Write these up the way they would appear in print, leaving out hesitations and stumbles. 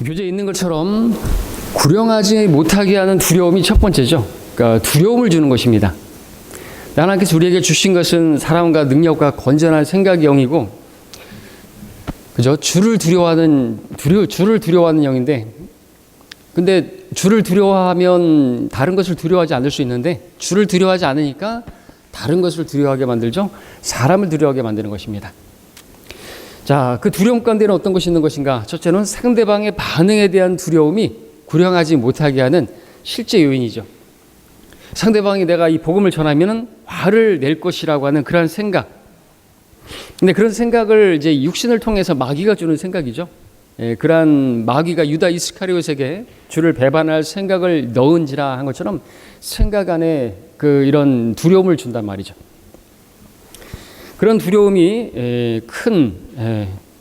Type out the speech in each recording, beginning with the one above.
교재에 있는 것처럼 구령하지 못하게 하는 두려움이 첫 번째죠. 그러니까 두려움을 주는 것입니다. 하나님께서 우리에게 주신 것은 사랑과 능력과 건전한 생각의 영이고, 그죠? 주를 두려워하는 영인데, 근데 주를 두려워하면 다른 것을 두려워하지 않을 수 있는데, 주를 두려워하지 않으니까 다른 것을 두려워하게 만들죠. 사람을 두려워하게 만드는 것입니다. 자, 그 두려움 가운데는 어떤 것이 있는 것인가? 첫째는 상대방의 반응에 대한 두려움이 구령하지 못하게 하는 실제 요인이죠. 상대방이 내가 이 복음을 전하면은 화를 낼 것이라고 하는 그러한 생각. 근데 그런 생각을 이제 육신을 통해서 마귀가 주는 생각이죠. 그러한 마귀가 유다 이스카리옷에게 주를 배반할 생각을 넣은지라 한 것처럼 생각 안에 이런 두려움을 준단 말이죠. 그런 두려움이 큰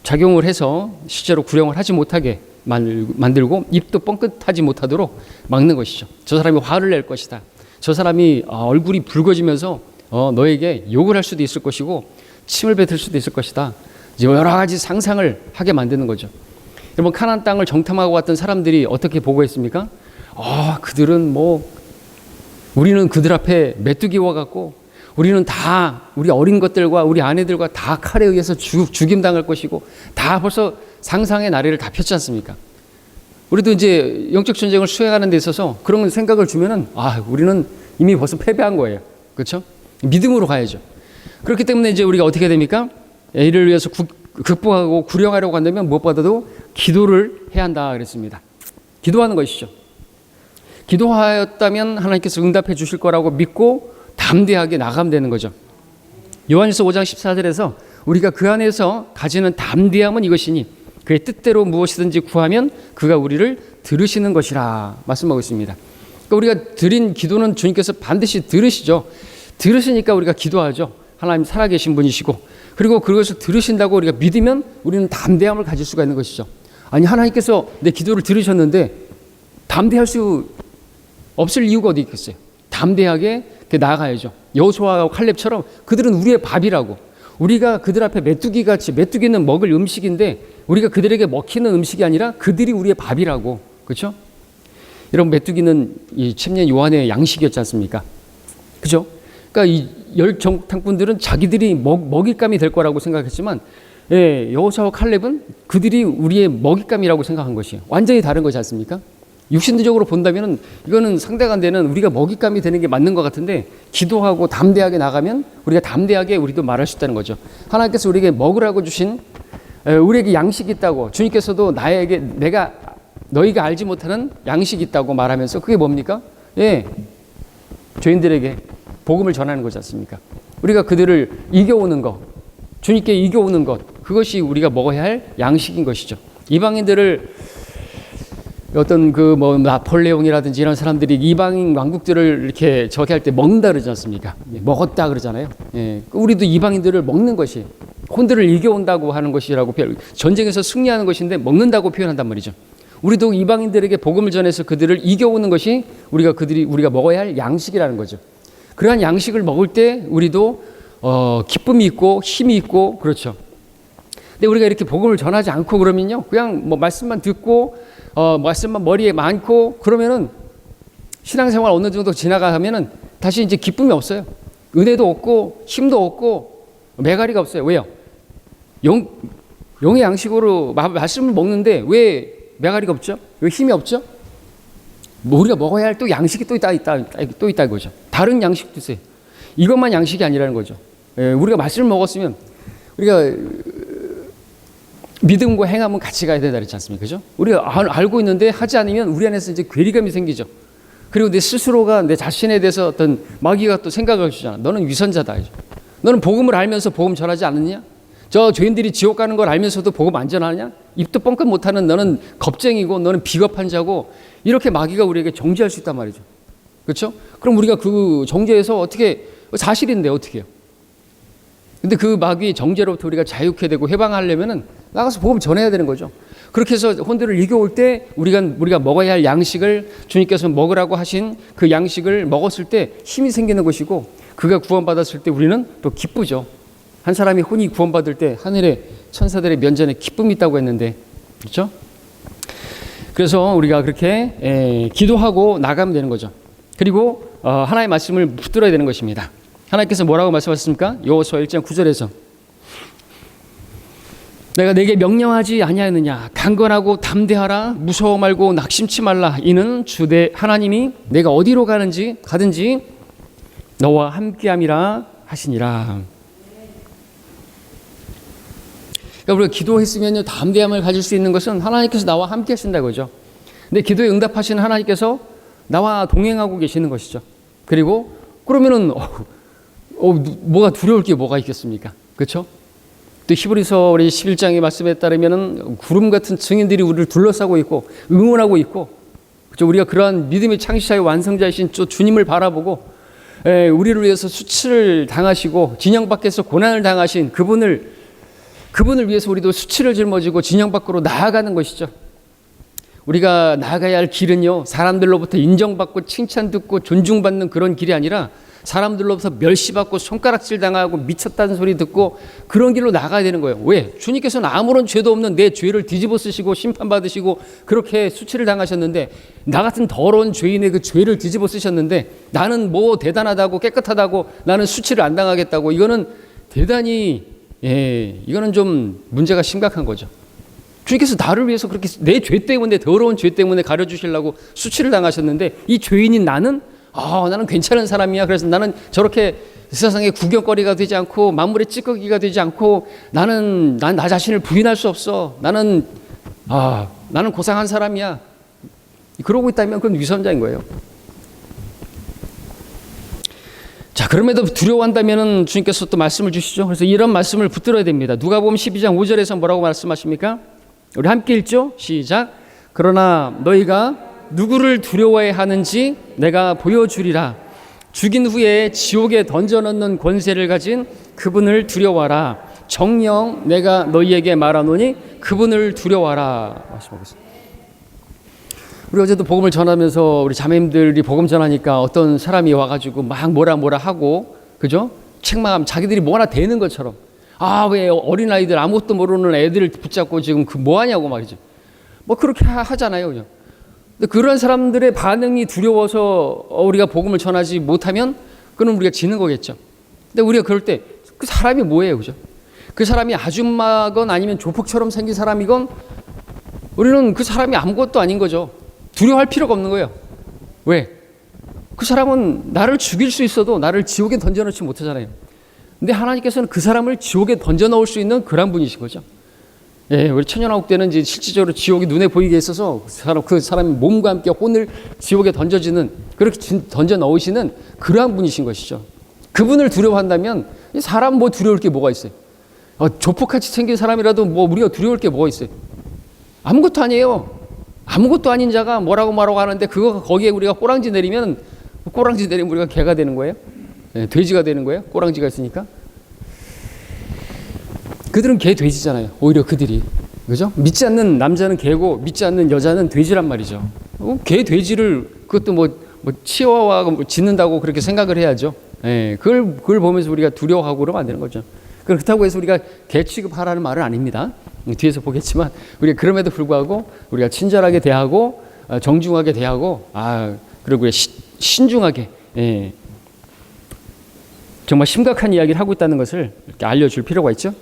작용을 해서 실제로 구령을 하지 못하게 만들고 입도 뻥끗하지 못하도록 막는 것이죠. 저 사람이 화를 낼 것이다. 저 사람이 얼굴이 붉어지면서 너에게 욕을 할 수도 있을 것이고 침을 뱉을 수도 있을 것이다. 이제 여러 가지 상상을 하게 만드는 거죠. 여러분, 가나안 땅을 정탐하고 왔던 사람들이 어떻게 보고했습니까? 그들은 우리는 그들 앞에 메뚜기와 같고 우리는 다 우리 어린 것들과 우리 아내들과 다 칼에 의해서 죽임당할 것이고 다 벌써 상상의 나래를 다 폈지 않습니까? 우리도 이제 영적 전쟁을 수행하는 데 있어서 그런 생각을 주면은 우리는 이미 벌써 패배한 거예요. 그렇죠? 믿음으로 가야죠. 그렇기 때문에 이제 우리가 어떻게 됩니까? 이를 위해서 극복하고 구령하려고 한다면 무엇보다도 기도를 해야 한다 그랬습니다. 기도하는 것이죠. 기도하였다면 하나님께서 응답해 주실 거라고 믿고 담대하게 나가면 되는 거죠. 요한일서 5장 14절에서 우리가 그 안에서 가지는 담대함은 이것이니 그의 뜻대로 무엇이든지 구하면 그가 우리를 들으시는 것이라 말씀하고 있습니다. 그러니까 우리가 드린 기도는 주님께서 반드시 들으시죠. 들으시니까 우리가 기도하죠. 하나님 살아계신 분이시고, 그리고 그것을 들으신다고 우리가 믿으면 우리는 담대함을 가질 수가 있는 것이죠. 아니, 하나님께서 내 기도를 들으셨는데 담대할 수 없을 이유가 어디 있겠어요? 담대하게 나아가야죠. 여호수아와 칼렙처럼 그들은 우리의 밥이라고. 우리가 그들 앞에 메뚜기같이, 메뚜기는 먹을 음식인데 우리가 그들에게 먹히는 음식이 아니라 그들이 우리의 밥이라고. 그렇죠? 여러분, 메뚜기는 이 챔년 요한의 양식이었지 않습니까? 그죠? 그러니까 이 열 정탐꾼들은 자기들이 먹잇감이 될 거라고 생각했지만, 여호수아와 칼렙은 그들이 우리의 먹잇감이라고 생각한 것이에요. 완전히 다른 거지 않습니까? 육신적으로 본다면 이거는 상대가 안 되는 우리가 먹잇감이 되는 게 맞는 것 같은데, 기도하고 담대하게 나가면 우리가 담대하게 우리도 말할 수 있다는 거죠. 하나님께서 우리에게 먹으라고 주신, 우리에게 양식이 있다고, 주님께서도 너희가 알지 못하는 양식이 있다고 말하면서 그게 뭡니까? 죄인들에게 복음을 전하는 거지 않습니까? 우리가 그들을 이겨오는 것, 주님께 이겨오는 것, 그것이 우리가 먹어야 할 양식인 것이죠. 이방인들을 어떤 나폴레옹이라든지 이런 사람들이 이방인 왕국들을 이렇게 저기 할 때 먹는다 그러지 않습니까? 먹었다 그러잖아요. 우리도 이방인들을 먹는 것이, 혼들을 이겨온다고 하는 것이라고, 전쟁에서 승리하는 것인데 먹는다고 표현한단 말이죠. 우리도 이방인들에게 복음을 전해서 그들을 이겨오는 것이 우리가 먹어야 할 양식이라는 거죠. 그러한 양식을 먹을 때 우리도 기쁨이 있고 힘이 있고 그렇죠. 근데 우리가 이렇게 복음을 전하지 않고 그러면요, 그냥 말씀만 듣고 말씀만 머리에 많고 그러면은 신앙생활 어느 정도 지나가면은 다시 이제 기쁨이 없어요. 은혜도 없고 힘도 없고 매가리가 없어요. 왜요? 영의 양식으로 말씀을 먹는데 왜 매가리가 없죠? 왜 힘이 없죠? 우리가 먹어야 할 또 양식이 또 있다 이거죠. 다른 양식도 있어요. 이것만 양식이 아니라는 거죠. 우리가 말씀을 먹었으면 우리가 믿음과 행함은 같이 가야 된다 그랬지 않습니까? 그죠? 우리가 알고 있는데 하지 않으면 우리 안에서 이제 괴리감이 생기죠. 그리고 내 스스로가 내 자신에 대해서 어떤 마귀가 또 생각을 주잖아. 너는 위선자다. 너는 복음을 알면서 복음 전하지 않느냐? 저 죄인들이 지옥 가는 걸 알면서도 복음 안 전하느냐? 입도 뻥끗 못하는 너는 겁쟁이고 너는 비겁한 자고, 이렇게 마귀가 우리에게 정죄할 수 있단 말이죠. 그렇죠? 그럼 우리가 그 정죄에서 어떻게, 사실인데 어떻게 해요? 근데 그 마귀의 정죄로부터 우리가 자유케 되고 해방하려면은 나가서 복음 전해야 되는 거죠. 그렇게 해서 혼들을 이겨올 때 우리가 먹어야 할 양식을, 주님께서 먹으라고 하신 그 양식을 먹었을 때 힘이 생기는 것이고, 그가 구원받았을 때 우리는 또 기쁘죠. 한 사람이 혼이 구원받을 때 하늘의 천사들의 면전에 기쁨이 있다고 했는데, 그렇죠? 그래서 우리가 그렇게 기도하고 나가면 되는 거죠. 그리고 하나님의 말씀을 붙들어야 되는 것입니다. 하나님께서 뭐라고 말씀하셨습니까? 여호수아 1장 9절에서 내가 내게 명령하지 아니하였느냐 강건하고 담대하라 무서워 말고 낙심치 말라 이는 주 내 하나님이 내가 어디로 가든지 너와 함께함이라 하시니라. 그러니까 우리가 기도했으면요 담대함을 가질 수 있는 것은 하나님께서 나와 함께 하신다는 거죠. 근데 기도에 응답하시는 하나님께서 나와 동행하고 계시는 것이죠. 그리고 그러면은 뭐가 두려울 게 뭐가 있겠습니까? 그렇죠? 또 히브리서 우리 11장의 말씀에 따르면은 구름 같은 증인들이 우리를 둘러싸고 있고 응원하고 있고, 그렇죠? 우리가 그러한 믿음의 창시자의 완성자이신 주님을 바라보고 우리를 위해서 수치를 당하시고 진영 밖에서 고난을 당하신 그분을 위해서 우리도 수치를 짊어지고 진영 밖으로 나아가는 것이죠. 우리가 나아가야 할 길은요 사람들로부터 인정받고 칭찬 듣고 존중받는 그런 길이 아니라 사람들로부터 멸시받고 손가락질 당하고 미쳤다는 소리 듣고 그런 길로 나가야 되는 거예요. 왜? 주님께서는 아무런 죄도 없는 내 죄를 뒤집어 쓰시고 심판받으시고 그렇게 수치를 당하셨는데, 나 같은 더러운 죄인의 그 죄를 뒤집어 쓰셨는데 나는 뭐 대단하다고 깨끗하다고 나는 수치를 안 당하겠다고, 이거는 대단히 이거는 좀 문제가 심각한 거죠. 주님께서 나를 위해서 그렇게 내 죄 때문에, 더러운 죄 때문에 가려주시려고 수치를 당하셨는데, 이 죄인인 나는 나는 괜찮은 사람이야. 그래서 나는 저렇게 세상에 구경거리가 되지 않고 만물의 찌꺼기가 되지 않고 난 나 자신을 부인할 수 없어. 나는 고상한 사람이야. 그러고 있다면 그건 위선자인 거예요. 자, 그럼에도 두려워한다면 주님께서 또 말씀을 주시죠. 그래서 이런 말씀을 붙들어야 됩니다. 누가복음 12장 5절에서 뭐라고 말씀하십니까? 우리 함께 읽죠. 시작. 그러나 너희가 누구를 두려워해야 하는지 내가 보여주리라. 죽인 후에 지옥에 던져넣는 권세를 가진 그분을 두려워하라. 정녕 내가 너희에게 말하노니 그분을 두려워하라. 말씀하겠습니다. 우리 어제도 복음을 전하면서 우리 자매님들이 복음 전하니까 어떤 사람이 와가지고 막 뭐라 하고, 그죠? 책망하면 자기들이 뭐 하나 되는 것처럼, 왜 어린아이들 아무것도 모르는 애들을 붙잡고 지금 뭐 하냐고 말이죠. 뭐 그렇게 하잖아요. 그죠? 근데 그런 사람들의 반응이 두려워서 우리가 복음을 전하지 못하면 그건 우리가 지는 거겠죠. 근데 우리가 그럴 때 그 사람이 뭐예요? 그죠? 그 사람이 아줌마건 아니면 조폭처럼 생긴 사람이건 우리는 그 사람이 아무것도 아닌 거죠. 두려워할 필요가 없는 거예요. 왜? 그 사람은 나를 죽일 수 있어도 나를 지옥에 던져놓지 못하잖아요. 근데 하나님께서는 그 사람을 지옥에 던져넣을 수 있는 그런 분이신 거죠. 우리 천연왕국 때는 이제 실질적으로 지옥이 눈에 보이게 있어서 그 사람의 몸과 함께 혼을 지옥에 던져지는, 그렇게 던져 넣으시는 그러한 분이신 것이죠. 그분을 두려워한다면 사람 뭐 두려울 게 뭐가 있어요? 조폭같이 생긴 사람이라도 뭐 우리가 두려울 게 뭐가 있어요? 아무것도 아니에요. 아무것도 아닌 자가 뭐라고 하는데 거기에 우리가 꼬랑지 내리면 우리가 개가 되는 거예요? 돼지가 되는 거예요? 꼬랑지가 있으니까. 그들은 개 돼지잖아요. 오히려 그들이, 그죠? 믿지 않는 남자는 개고 믿지 않는 여자는 돼지란 말이죠. 개 돼지를 그것도 뭐 치워와 짖는다고 그렇게 생각을 해야죠. 그걸 보면서 우리가 두려워하고 그러면 안 되는 거죠. 그렇다고 해서 우리가 개 취급하라는 말은 아닙니다. 뒤에서 보겠지만 우리가 그럼에도 불구하고 우리가 친절하게 대하고 정중하게 대하고 그리고 신중하게 정말 심각한 이야기를 하고 있다는 것을 이렇게 알려줄 필요가 있죠.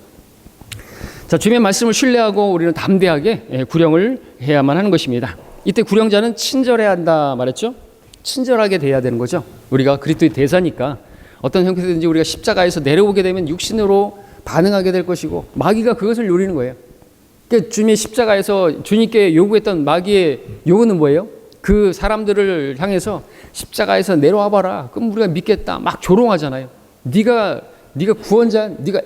자, 주님의 말씀을 신뢰하고 우리는 담대하게 구령을 해야만 하는 것입니다. 이때 구령자는 친절해야 한다 말했죠. 친절하게 대해야 되는 거죠. 우리가 그리스도의 대사니까 어떤 형태든지 우리가 십자가에서 내려오게 되면 육신으로 반응하게 될 것이고, 마귀가 그것을 노리는 거예요. 그러니까 주님의 십자가에서 주님께 요구했던 마귀의 요구는 뭐예요? 그 사람들을 향해서 십자가에서 내려와 봐라. 그럼 우리가 믿겠다. 막 조롱하잖아요. 네가 구원자, 네가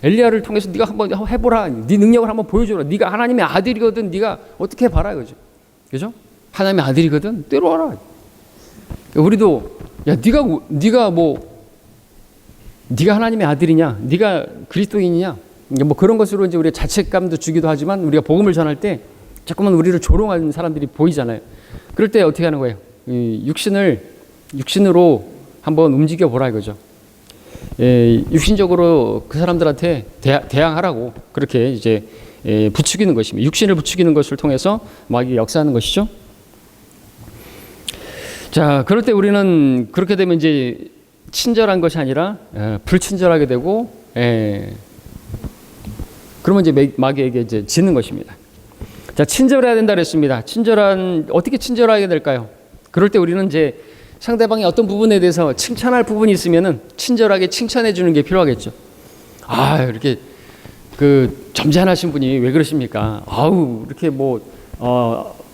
엘리야를 통해서 네가 한번 해보라. 네 능력을 한번 보여줘라. 네가 하나님의 아들이거든. 네가 어떻게 해봐라, 이거죠. 그죠? 하나님의 아들이거든. 때려와라. 우리도 네가 하나님의 아들이냐? 네가 그리스도인이냐? 뭐 그런 것으로 이제 우리가 자책감도 주기도 하지만, 우리가 복음을 전할 때 자꾸만 우리를 조롱하는 사람들이 보이잖아요. 그럴 때 어떻게 하는 거예요? 육신으로 한번 움직여 보라 이거죠. 육신적으로 그 사람들한테 대항하라고 그렇게 이제 부추기는 것입니다. 육신을 부추기는 것을 통해서 마귀가 역사하는 것이죠. 자, 그럴 때 우리는 그렇게 되면 이제 친절한 것이 아니라 불친절하게 되고, 그러면 이제 마귀에게 이제 지는 것입니다. 자, 친절해야 된다 그랬습니다. 어떻게 친절하게 될까요? 그럴 때 우리는 이제 상대방의 어떤 부분에 대해서 칭찬할 부분이 있으면은 친절하게 칭찬해 주는 게 필요하겠죠. 아, 이렇게 그 점잖으신 분이 왜 그러십니까? 아우, 이렇게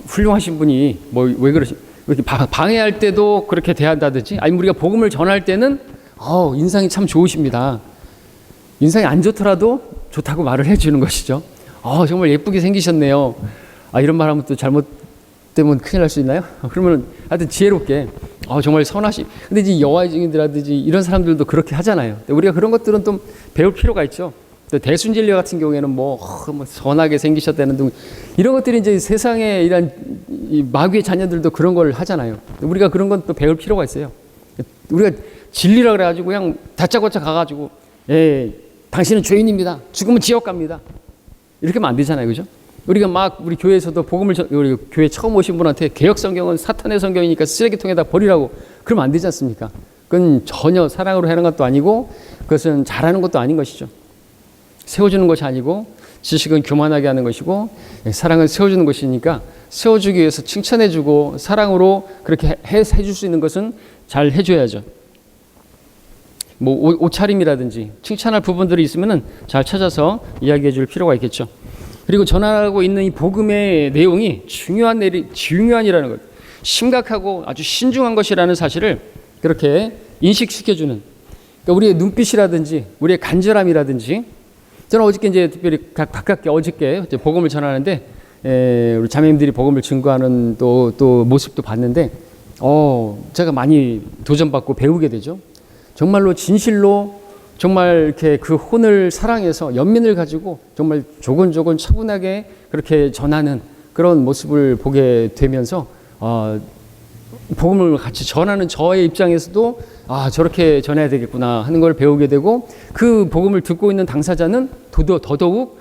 훌륭하신 분이 왜 이렇게 방해할 때도 그렇게 대한다든지, 아니면 우리가 복음을 전할 때는 인상이 참 좋으십니다. 인상이 안 좋더라도 좋다고 말을 해주는 것이죠. 정말 예쁘게 생기셨네요. 이런 말하면 또 잘못되면 큰일 날 수 있나요? 그러면 하여튼 지혜롭게 정말 근데 이제 여호와의 증인들이라든지 이런 사람들도 그렇게 하잖아요. 우리가 그런 것들은 좀 배울 필요가 있죠. 또 대순진리 같은 경우에는 선하게 생기셨다는 등 이런 것들이 이제 세상에 이런 마귀의 자녀들도 그런 걸 하잖아요. 우리가 그런 건 또 배울 필요가 있어요. 우리가 진리라 그래가지고 그냥 다짜고짜 가가지고 당신은 죄인입니다. 죽으면 지옥 갑니다. 이렇게 하면 안 되잖아요, 그죠? 우리가 우리 교회에서도 우리 교회 처음 오신 분한테 개역 성경은 사탄의 성경이니까 쓰레기통에다 버리라고 그러면 안 되지 않습니까? 그건 전혀 사랑으로 하는 것도 아니고 그것은 잘하는 것도 아닌 것이죠. 세워주는 것이 아니고 지식은 교만하게 하는 것이고 사랑은 세워주는 것이니까 세워주기 위해서 칭찬해주고 사랑으로 그렇게 해줄 수 있는 것은 잘 해줘야죠. 옷차림이라든지 칭찬할 부분들이 있으면은 잘 찾아서 이야기해 줄 필요가 있겠죠. 그리고 전하고 있는 이 복음의 내용이 중요한이라는 것, 심각하고 아주 신중한 것이라는 사실을 그렇게 인식시켜주는, 그러니까 우리의 눈빛이라든지 우리의 간절함이라든지. 저는 어저께 이제 특별히 가깝게 어저께 복음을 전하는데 우리 자매님들이 복음을 증거하는 또 모습도 봤는데 제가 많이 도전받고 배우게 되죠. 정말로 진실로 정말 이렇게 그 혼을 사랑해서 연민을 가지고 정말 조곤조곤 차분하게 그렇게 전하는 그런 모습을 보게 되면서 복음을 같이 전하는 저의 입장에서도 저렇게 전해야 되겠구나 하는 걸 배우게 되고, 그 복음을 듣고 있는 당사자는 더더욱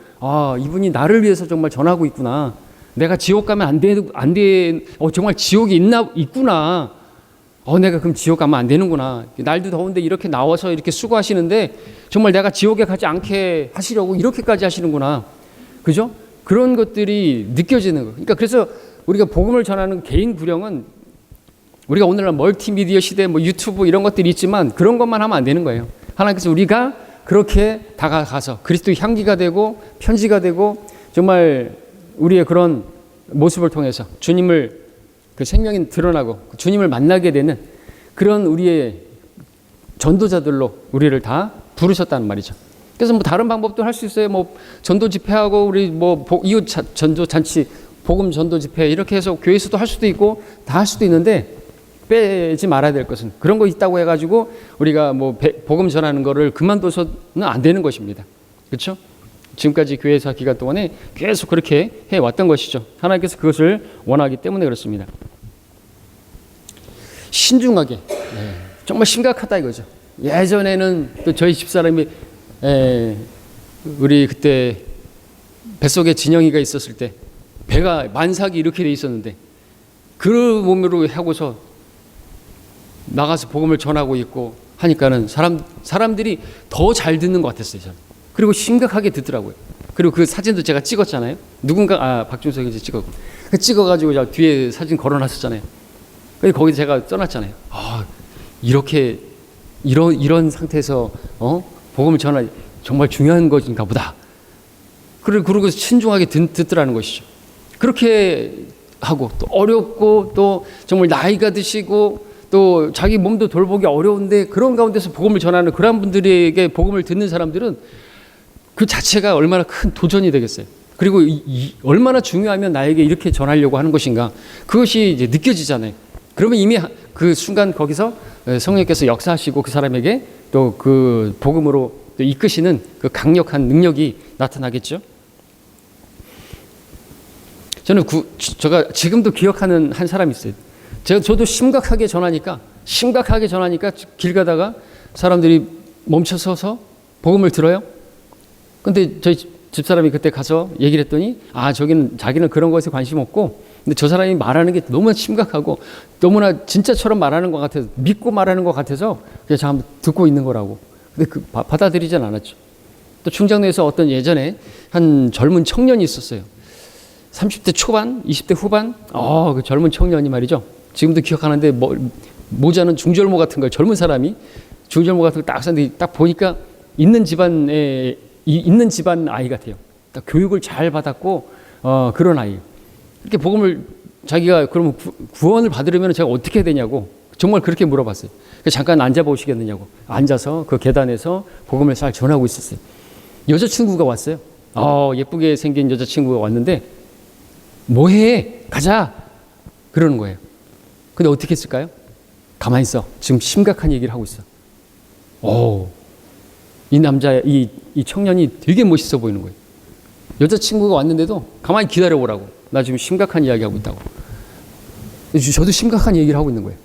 이분이 나를 위해서 정말 전하고 있구나. 내가 지옥 가면 안 돼. 정말 지옥이 있구나. 내가 그럼 지옥 가면 안 되는구나. 날도 더운데 이렇게 나와서 이렇게 수고하시는데 정말 내가 지옥에 가지 않게 하시려고 이렇게까지 하시는구나. 그죠? 그런 것들이 느껴지는 거. 그러니까 그래서 우리가 복음을 전하는 개인 구령은, 우리가 오늘날 멀티미디어 시대 유튜브 이런 것들이 있지만 그런 것만 하면 안 되는 거예요. 하나님께서 우리가 그렇게 다가가서 그리스도의 향기가 되고 편지가 되고 정말 우리의 그런 모습을 통해서 주님을 그 생명이 드러나고 주님을 만나게 되는 그런 우리의 전도자들로 우리를 다 부르셨다는 말이죠. 그래서 다른 방법도 할 수 있어요. 전도 집회하고 우리 이웃 전도 잔치, 복음 전도 집회 이렇게 해서 교회에서도 할 수도 있고 다 할 수도 있는데, 빼지 말아야 될 것은 그런 거 있다고 해가지고 우리가 복음 전하는 거를 그만둬서는 안 되는 것입니다. 그렇죠? 지금까지 교회사 기간 동안에 계속 그렇게 해왔던 것이죠. 하나님께서 그것을 원하기 때문에 그렇습니다. 신중하게, 정말 심각하다 이거죠. 예전에는 또 저희 집사람이 우리 그때 뱃속에 진영이가 있었을 때 배가 만삭이 이렇게 돼 있었는데 그 몸으로 하고서 나가서 복음을 전하고 있고 하니까는 사람들이 더 잘 듣는 것 같았어요, 저는. 그리고 심각하게 듣더라고요. 그리고 그 사진도 제가 찍었잖아요. 박준석이 이제 찍어가지고 제가 뒤에 사진 걸어놨었잖아요. 거기서 제가 써놨잖아요. 이렇게 이런 상태에서 복음을 전하기 정말 중요한 것인가 보다. 그러고 신중하게 듣더라는 것이죠. 그렇게 하고 또 어렵고 또 정말 나이가 드시고 또 자기 몸도 돌보기 어려운데 그런 가운데서 복음을 전하는 그런 분들에게 복음을 듣는 사람들은 그 자체가 얼마나 큰 도전이 되겠어요. 그리고 얼마나 중요하면 나에게 이렇게 전하려고 하는 것인가, 그것이 이제 느껴지잖아요. 그러면 이미 그 순간 거기서 성령께서 역사하시고 그 사람에게 또 그 복음으로 또 이끄시는 그 강력한 능력이 나타나겠죠. 저는 제가 지금도 기억하는 한 사람이 있어요. 저도 심각하게 전하니까 길 가다가 사람들이 멈춰서서 복음을 들어요. 근데 저희 집사람이 그때 가서 얘기를 했더니 자기는 그런 것에 관심 없고 근데 저 사람이 말하는 게 너무나 심각하고 너무나 진짜처럼 말하는 것 같아서 믿고 말하는 것 같아서 그냥 참 듣고 있는 거라고. 근데 받아들이진 않았죠. 또 충정로에서 어떤 예전에 한 젊은 청년이 있었어요. 30대 초반, 20대 후반, 그 젊은 청년이 말이죠. 지금도 기억하는데 모자는 중절모 같은 걸 젊은 사람이 중절모 같은 걸 딱 썼는데 딱 보니까 있는 집안 아이 같아요. 딱 교육을 잘 받았고 그런 아이. 이렇게 복음을 자기가 그러면 구원을 받으려면 제가 어떻게 해야 되냐고 정말 그렇게 물어봤어요. 잠깐 앉아 보시겠느냐고. 앉아서 그 계단에서 복음을 잘 전하고 있었어요. 여자친구가 왔어요. 예쁘게 생긴 여자친구가 왔는데 뭐해? 가자. 그러는 거예요. 근데 어떻게 했을까요? 가만히 있어. 지금 심각한 얘기를 하고 있어. 이 청년이 되게 멋있어 보이는 거예요. 여자친구가 왔는데도 가만히 기다려보라고. 나 지금 심각한 이야기하고 있다고. 저도 심각한 얘기를 하고 있는 거예요.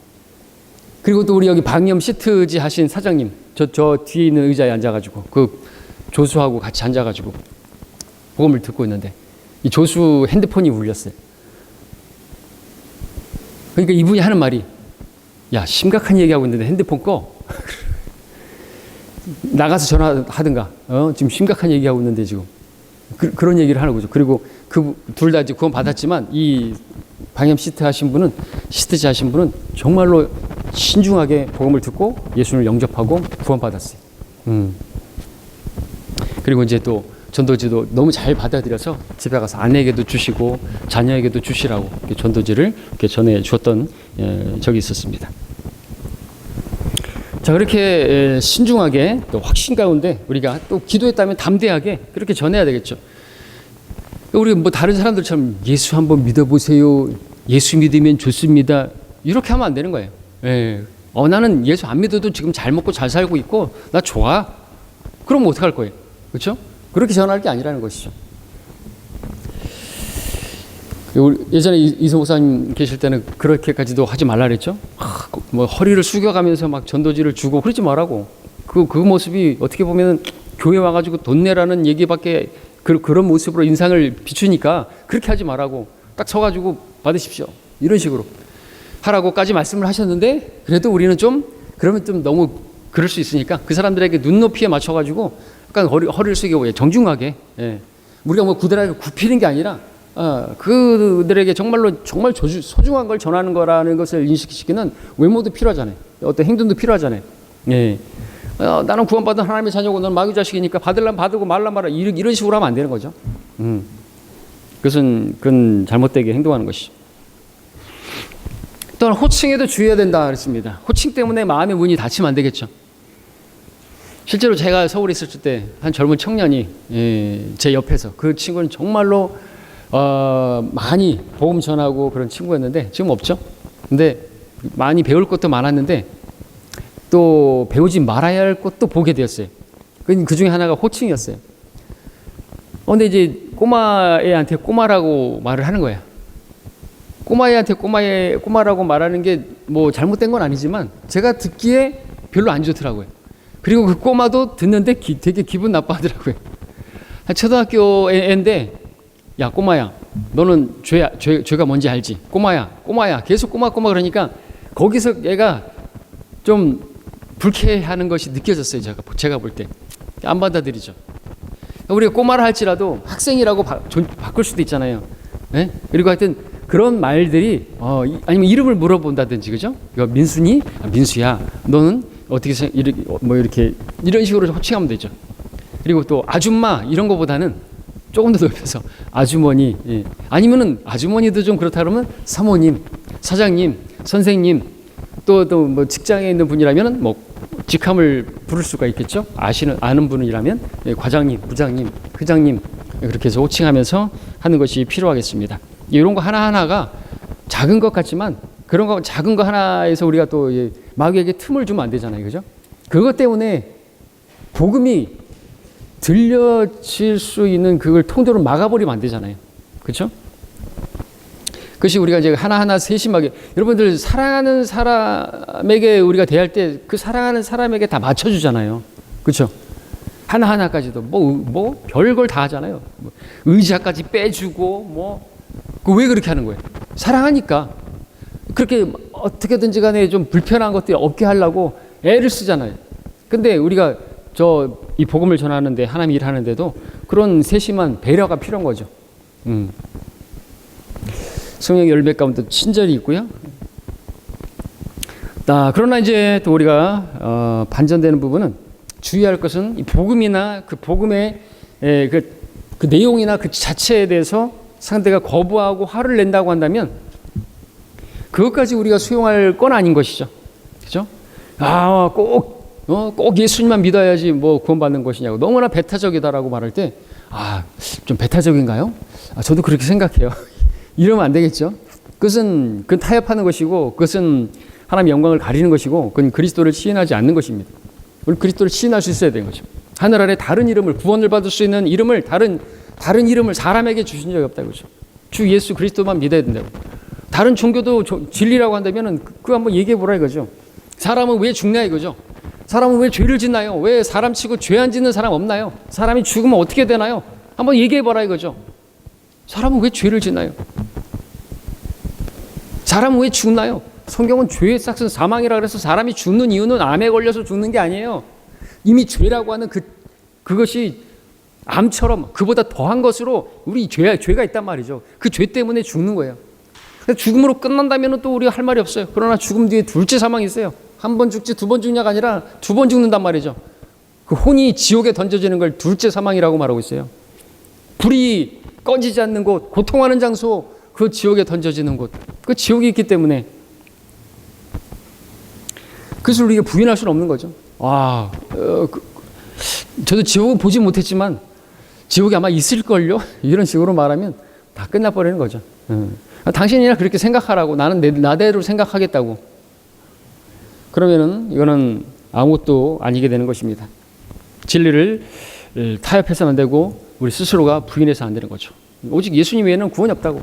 그리고 또 우리 여기 방염 시트지 하신 사장님, 저 뒤에 있는 의자에 앉아가지고 그 조수하고 같이 앉아가지고 복음을 듣고 있는데 이 조수 핸드폰이 울렸어요. 그러니까 이분이 하는 말이 야 심각한 얘기하고 있는데 핸드폰 꺼. 나가서 전화하든가. 지금 심각한 얘기하고 있는데 지금 그런 얘기를 하는 거죠. 그리고 그 둘 다 이제 구원 받았지만 이 방염 시트지 하신 분은 정말로 신중하게 복음을 듣고 예수를 영접하고 구원 받았어요. 그리고 이제 또 전도지도 너무 잘 받아들여서 집에 가서 아내에게도 주시고 자녀에게도 주시라고 전도지를 이렇게 전해 주었던 적이 있었습니다. 자, 그렇게 신중하게 또 확신 가운데 우리가 또 기도했다면 담대하게 그렇게 전해야 되겠죠. 우리 다른 사람들처럼 예수 한번 믿어보세요. 예수 믿으면 좋습니다. 이렇게 하면 안 되는 거예요. 나는 예수 안 믿어도 지금 잘 먹고 잘 살고 있고 나 좋아. 그럼 어떡할 거예요? 그렇죠? 그렇게 전할 게 아니라는 것이죠. 예전에 이성 목사님 계실 때는 그렇게까지도 하지 말라 그랬죠. 허리를 숙여가면서 막 전도지를 주고 그러지 말라고. 그 모습이 어떻게 보면 교회 와가지고 돈 내라는 얘기밖에 그런 모습으로 인상을 비추니까 그렇게 하지 말라고. 딱 서가지고 받으십시오. 이런 식으로 하라고까지 말씀을 하셨는데 그래도 우리는 그러면 좀 너무 그럴 수 있으니까 그 사람들에게 눈높이에 맞춰가지고 약간 허리를 숙이고 정중하게 우리가 구들하게 굽히는 게 아니라 그들에게 정말 소중한 걸 전하는 거라는 것을 인식시키는 외모도 필요하잖아요. 어떤 행동도 필요하잖아요. 나는 구원받은 하나님의 자녀고 너는 마귀 자식이니까 받으려면 받고 말라 말아 이런 식으로 하면 안 되는 거죠. 그건 잘못되게 행동하는 것이죠. 또한 호칭에도 주의해야 된다 그랬습니다. 호칭 때문에 마음의 문이 닫히면 안 되겠죠. 실제로 제가 서울에 있을 때 한 젊은 청년이 제 옆에서 그 친구는 정말로 많이 복음 전하고 그런 친구였는데 지금 없죠. 근데 많이 배울 것도 많았는데 또 배우지 말아야 할 것도 보게 되었어요. 그 중에 하나가 호칭이었어요. 근데 이제 꼬마애한테 꼬마라고 말을 하는 거야. 꼬마애한테 꼬마라고 말하는 게 잘못된 건 아니지만 제가 듣기에 별로 안 좋더라고요. 그리고 그 꼬마도 듣는데 되게 기분 나빠하더라고요. 초등학교 애인데 야 꼬마야 너는 죄가 뭔지 알지? 꼬마야 계속 꼬마 그러니까 거기서 얘가 좀 불쾌하는 것이 느껴졌어요. 제가 볼 때 안 받아들이죠. 우리가 꼬마라 할지라도 학생이라고 바꿀 수도 있잖아요. 그리고 하여튼 그런 말들이 아니면 이름을 물어본다든지 그죠? 민수니? 민수야 너는 어떻게 이렇게 이런 식으로 호칭하면 되죠. 그리고 또 아줌마 이런 거보다는 조금 더 넓혀서 아주머니 아니면은 아주머니도 좀 그렇다 그러면 사모님, 사장님, 선생님 또 직장에 있는 분이라면은 직함을 부를 수가 있겠죠. 아는 분이라면 과장님, 부장님, 회장님 그렇게 해서 호칭하면서 하는 것이 필요하겠습니다. 이런 거 하나하나가 작은 것 같지만 그런 거 작은 거 하나에서 우리가 또 마귀에게 틈을 주면 안 되잖아요. 그죠? 그것 때문에 복음이 들려질 수 있는 그걸 통로를 막아버리면 안 되잖아요. 그렇죠? 그것이 우리가 이제 하나하나 세심하게 여러분들 사랑하는 사람에게 우리가 대할 때 그 사랑하는 사람에게 다 맞춰주잖아요. 그렇죠? 하나하나까지도 뭐 별걸 다 하잖아요. 뭐 의자까지 빼주고 그 왜 그렇게 하는 거예요? 사랑하니까. 그렇게 어떻게든지 간에 좀 불편한 것들이 없게 하려고 애를 쓰잖아요. 근데 우리가 이 복음을 전하는데, 하나님 일하는데도 그런 세심한 배려가 필요한 거죠. 성령의 열매 가운데 친절이 있고요. 그러나 이제 또 우리가 반전되는 부분은 주의할 것은 이 복음이나 그 복음의 그 내용이나 그 자체에 대해서 상대가 거부하고 화를 낸다고 한다면 그것까지 우리가 수용할 건 아닌 것이죠. 그죠? 꼭 예수님만 믿어야지 구원받는 것이냐고. 너무나 배타적이다라고 말할 때, 좀 배타적인가요? 저도 그렇게 생각해요. 이러면 안 되겠죠. 그건 타협하는 것이고, 그것은 하나님의 영광을 가리는 것이고, 그건 그리스도를 시인하지 않는 것입니다. 우리 그리스도를 시인할 수 있어야 되는 거죠. 하늘 아래 다른 이름을, 구원을 받을 수 있는 이름을, 다른 이름을 사람에게 주신 적이 없다고 그러죠. 주 예수 그리스도만 믿어야 된다고. 다른 종교도 진리라고 한다면 그거 한번 얘기해 보라 이거죠. 사람은 왜 죽냐 이거죠. 사람은 왜 죄를 짓나요? 왜 사람 치고 죄 안 짓는 사람 없나요? 사람이 죽으면 어떻게 되나요? 한번 얘기해 보라 이거죠. 사람은 왜 죄를 짓나요? 사람은 왜 죽나요? 성경은 죄의 싹은 사망이라 그래서 사람이 죽는 이유는 암에 걸려서 죽는 게 아니에요. 이미 죄라고 하는 그것이 암처럼 그보다 더한 것으로 우리 죄가 있단 말이죠. 그 죄 때문에 죽는 거예요. 죽음으로 끝난다면 또 우리가 할 말이 없어요. 그러나 죽음 뒤에 둘째 사망이 있어요. 한 번 죽지 두 번 죽냐가 아니라 두 번 죽는단 말이죠. 그 혼이 지옥에 던져지는 걸 둘째 사망이라고 말하고 있어요. 불이 꺼지지 않는 곳, 고통하는 장소, 그 지옥에 던져지는 곳, 그 지옥이 있기 때문에 그것을 우리가 부인할 수는 없는 거죠. 저도 지옥은 보지 못했지만 지옥이 아마 있을걸요? 이런 식으로 말하면 다 끝나버리는 거죠. 당신이나 그렇게 생각하라고, 나는 나대로 생각하겠다고. 그러면은 이거는 아무것도 아니게 되는 것입니다. 진리를 타협해서는 안 되고 우리 스스로가 부인해서 안 되는 거죠. 오직 예수님 외에는 구원이 없다고.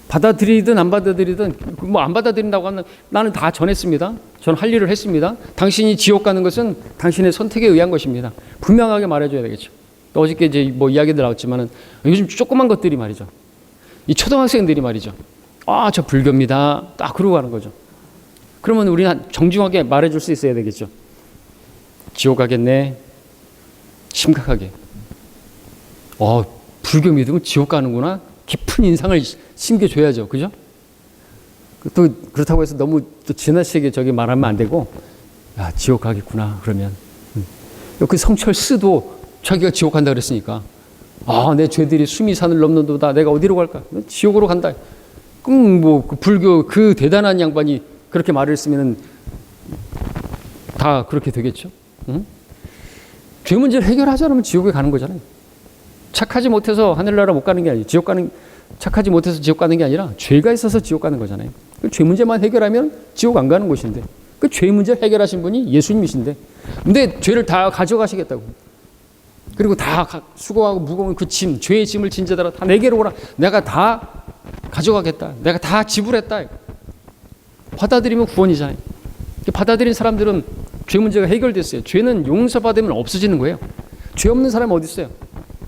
받아들이든 안 받아들이든 안 받아들인다고 하면 나는 다 전했습니다. 전 할 일을 했습니다. 당신이 지옥 가는 것은 당신의 선택에 의한 것입니다. 분명하게 말해줘야 되겠죠. 또 어저께 이제 이야기들 나왔지만은 요즘 조그만 것들이 말이죠. 이 초등학생들이 말이죠. 저 불교입니다. 딱 그러고 가는 거죠. 그러면 우리는 정중하게 말해줄 수 있어야 되겠죠. 지옥 가겠네. 심각하게. 불교 믿으면 지옥 가는구나. 깊은 인상을 심겨줘야죠. 그죠? 또 그렇다고 해서 너무 또 지나치게 말하면 안 되고, 지옥 가겠구나. 그러면. 그 성철스도 자기가 지옥 간다 그랬으니까. 내 죄들이 수미산을 넘는도다. 내가 어디로 갈까? 지옥으로 간다. 그럼 그 불교 그 대단한 양반이 그렇게 말을 했으면 다 그렇게 되겠죠. 죄 문제를 해결하지 않으면 지옥에 가는 거잖아요. 착하지 못해서 하늘나라 못 가는 게 아니에요. 착하지 못해서 지옥 가는 게 아니라 죄가 있어서 지옥 가는 거잖아요. 그 죄 문제만 해결하면 지옥 안 가는 곳인데, 그 죄 문제 해결하신 분이 예수님이신데, 근데 죄를 다 가져가시겠다고. 그리고 다 수고하고 무거운 그 짐, 죄의 짐을 진 자들아 다 내게로 오라. 내가 다 가져가겠다. 내가 다 지불했다. 받아들이면 구원이잖아요. 받아들인 사람들은 죄 문제가 해결됐어요. 죄는 용서받으면 없어지는 거예요. 죄 없는 사람이 어디 있어요?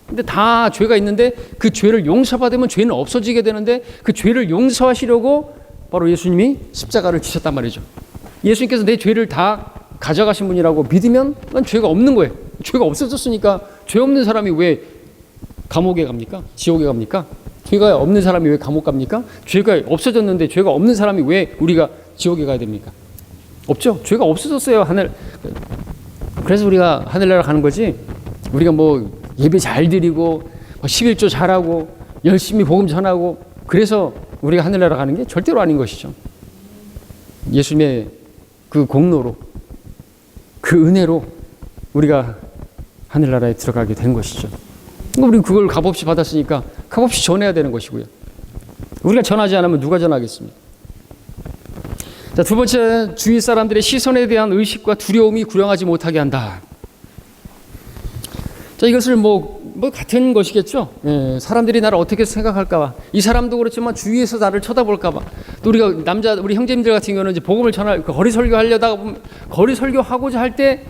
근데 다 죄가 있는데 그 죄를 용서받으면 죄는 없어지게 되는데, 그 죄를 용서하시려고 바로 예수님이 십자가를 지셨단 말이죠. 예수님께서 내 죄를 다 가져가신 분이라고 믿으면 난 죄가 없는 거예요. 죄가 없어졌으니까 죄 없는 사람이 왜 감옥에 갑니까? 지옥에 갑니까? 죄가 없는 사람이 왜 감옥 갑니까? 죄가 없어졌는데 죄가 없는 사람이 왜 우리가 지옥에 가야 됩니까? 없죠. 죄가 없어졌어요. 그래서 우리가 하늘나라 가는 거지. 우리가 예배 잘 드리고 11조 잘하고 열심히 복음 전하고 그래서 우리가 하늘나라 가는 게 절대로 아닌 것이죠. 예수님의 그 공로로, 그 은혜로 우리가 하늘나라에 들어가게 된 것이죠. 우리 그걸 값없이 받았으니까 값없이 전해야 되는 것이고요. 우리가 전하지 않으면 누가 전하겠습니까? 자, 두 번째, 주위 사람들의 시선에 대한 의식과 두려움이 구령하지 못하게 한다. 자, 이것을 같은 것이겠죠. 사람들이 나를 어떻게 생각할까봐. 이 사람도 그렇지만 주위에서 나를 쳐다볼까봐. 또 우리 형제님들 같은 경우는 이제 복음을 거리 설교하려다가 보면, 거리 설교하고자 할 때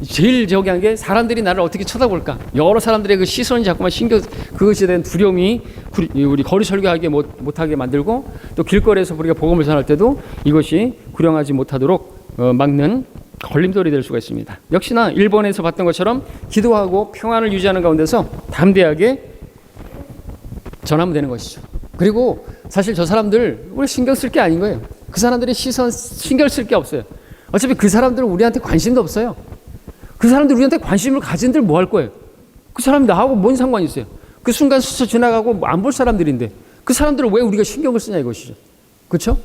제일 저기 한 게 사람들이 나를 어떻게 쳐다볼까? 여러 사람들의 그 시선이 자꾸만 그것에 대한 두려움이 우리 거리 설교하게 못하게 만들고, 또 길거리에서 우리가 복음을 전할 때도 이것이 구령하지 못하도록 막는 걸림돌이 될 수가 있습니다. 역시나 일본에서 봤던 것처럼 기도하고 평안을 유지하는 가운데서 담대하게 전하면 되는 것이죠. 그리고 사실 저 사람들 우리 신경 쓸 게 아닌 거예요. 그 사람들의 시선 신경 쓸 게 없어요. 어차피 그 사람들은 우리한테 관심도 없어요. 그 사람들 우리한테 관심을 가진들 뭐 할 거예요? 그 사람이 나하고 뭔 상관이 있어요? 그 순간 스쳐 지나가고 안 볼 사람들인데 그 사람들을 왜 우리가 신경을 쓰냐 이것이죠. 그렇죠?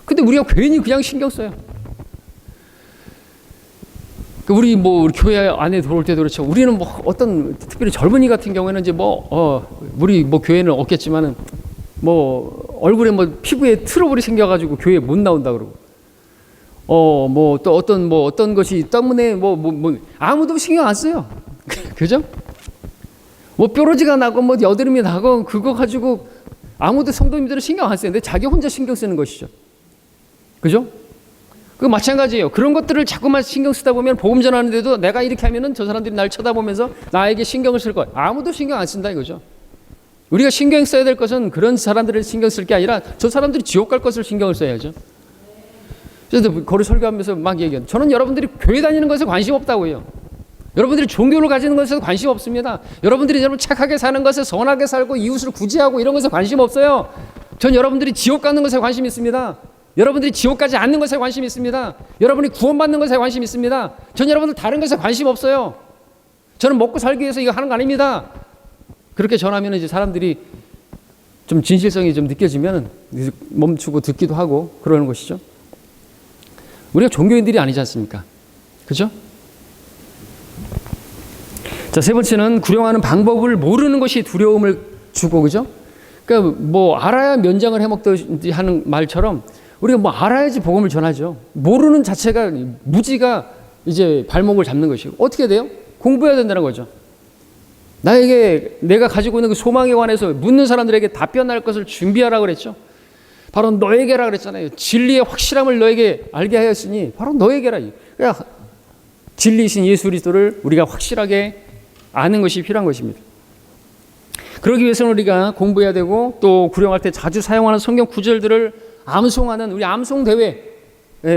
근데 우리가 괜히 그냥 신경 써요. 우리 우리 교회 안에 들어올 때도 그렇죠. 우리는 어떤 특별히 젊은이 같은 경우에는 이제 우리 교회는 없겠지만은 얼굴에 피부에 트러블이 생겨가지고 교회 못 나온다 그러고, 또 어떤 것이 때문에 아무도 신경 안 써요. 그죠? 뾰루지가 나고 여드름이 나고 그거 가지고 아무도 성도님들은 신경 안 쓰는데 자기 혼자 신경 쓰는 것이죠. 그죠? 그 마찬가지예요. 그런 것들을 자꾸만 신경 쓰다 보면 복음 전하는데도 내가 이렇게 하면은 저 사람들이 날 쳐다보면서 나에게 신경을 쓸 거야. 아무도 신경 안 쓴다 이거죠. 우리가 신경 써야 될 것은 그런 사람들을 신경 쓸 게 아니라 저 사람들이 지옥 갈 것을 신경을 써야죠. 그래서 거리 설교하면서 막 얘기해요. 저는 여러분들이 교회 다니는 것에 관심 없다고 해요. 여러분들이 종교를 가지는 것에 관심 없습니다. 여러분들이 착하게 사는 것에, 선하게 살고 이웃을 구제하고 이런 것에 관심 없어요. 전 여러분들이 지옥 가는 것에 관심 있습니다. 여러분들이 지옥 가지 않는 것에 관심 있습니다. 여러분이 구원받는 것에 관심 있습니다. 전 여러분들 다른 것에 관심 없어요. 저는 먹고 살기 위해서 이거 하는 거 아닙니다. 그렇게 전하면 이제 사람들이 좀 진실성이 좀 느껴지면 멈추고 듣기도 하고 그러는 것이죠. 우리가 종교인들이 아니지 않습니까? 그죠? 자, 세 번째는 구령하는 방법을 모르는 것이 두려움을 주고, 그죠? 그러니까 알아야 면장을 해먹듯이 하는 말처럼 우리가 알아야지 복음을 전하죠. 모르는 자체가 무지가 이제 발목을 잡는 것이고, 어떻게 돼요? 공부해야 된다는 거죠. 내가 가지고 있는 그 소망에 관해서 묻는 사람들에게 답변할 것을 준비하라고 그랬죠. 바로 너에게라 그랬잖아요. 진리의 확실함을 너에게 알게 하였으니 바로 너에게라. 그러니까 진리이신 예수 그리스도를 우리가 확실하게 아는 것이 필요한 것입니다. 그러기 위해서는 우리가 공부해야 되고, 또 구령할 때 자주 사용하는 성경 구절들을 암송하는 우리 암송 대회,